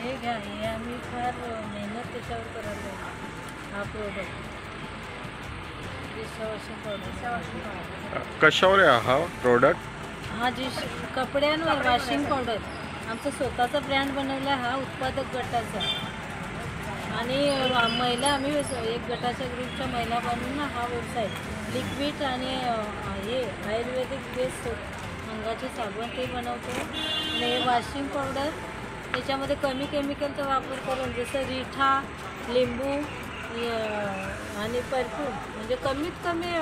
हे घ्या, हे आम्ही फार मेहनत त्याच्यावर करायला हा प्रोडक्ट डिशवॉशिंग पावडर. कशावर आहे हा प्रोडक्ट? हा कपड्यांवर वॉशिंग पावडर आमचा स्वतःचा ब्रँड बनवला हा उत्पादक गटाचा. आणि महिला आम्ही एक गटाच्या ग्रुपच्या महिला बनवून हा व्यवसाय लिक्विड आणि हे आयुर्वेदिक बेस्ड अंगाचे साबण ते बनवतो. आणि वॉशिंग पावडर त्याच्यामध्ये कमी केमिकलचा वापर करून जसं रिठा, लिंबू आणि परफ्यूम म्हणजे कमीत कमी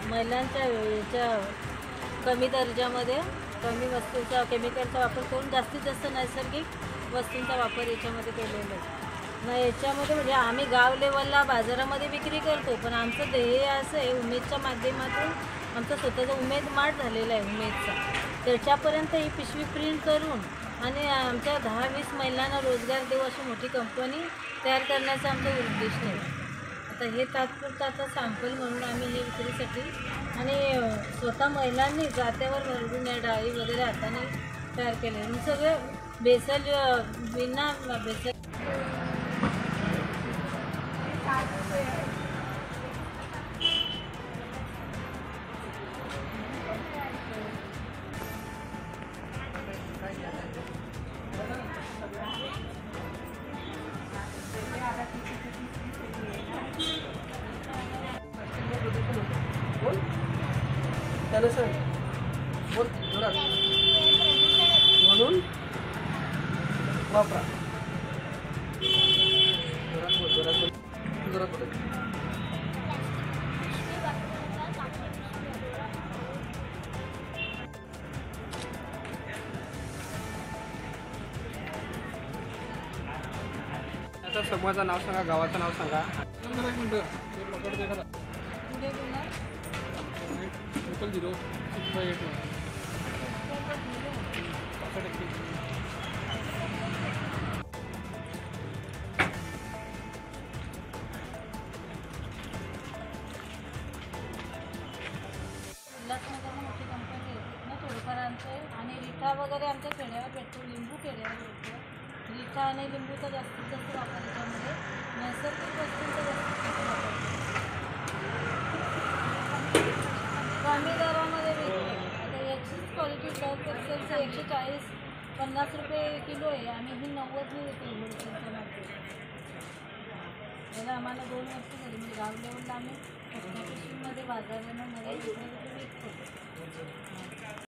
महिलांच्या याच्या कमी दर्जामध्ये कमी वस्तूचा केमिकलचा वापर करून जास्तीत जास्त नैसर्गिक वस्तूंचा वापर याच्यामध्ये केलेला आहे. नाही याच्यामध्ये म्हणजे आम्ही गाव लेवलला बाजारामध्ये विक्री करतो, पण आमचं ध्येय असं आहे उमेदच्या माध्यमातून आमचा स्वतःचा उमेद मार्ट झालेला आहे उमेदचा. त्याच्यापर्यंत ही पिशवी प्रिंट करून आणि आमच्या 10-20 महिलांना रोजगार देऊ अशी मोठी कंपनी तयार करण्याचा आमचा उद्देश आहे. आता हे तात्पुरतं आता सॅम्पल म्हणून आम्ही हे विक्रीसाठी आणि स्वतः महिलांनी जात्यावर भरडून या डाळी वगैरे हाताने तयार केले. आणि सगळे बेसल बिना बेसल त्याला सर बोल जोरात म्हणून वापरा. जोरात बोल, जोरात बोल, जोरात बोल. आता समूहाचं नाव सांगा, गावाचं नाव सांगा. उल्हासनगरला मोठी कंपनी येते ना थोडंफार आमचं. आणि रिठा वगैरे आमच्या खेड्यावर भेटतो, लिंबू खेड्यावर भेटतो. रिठा आणि लिंबूचा जास्तीत जास्त वापर त्याच्यामध्ये नैसर्गिक वस्तूंचा जास्तीत जास्त वापर कमी दरामध्ये भेटतो. आता याचीच क्वालिटी सर्फ एक्सेलचं 140-50 रुपये किलो आहे. आम्ही ही 90 देतो होलसेलच्या मार्केट. याला आम्हाला 2 वर्ष झाली म्हणजे गाव लेवलला आम्ही पिशवीमध्ये बाजारामध्ये विकतो.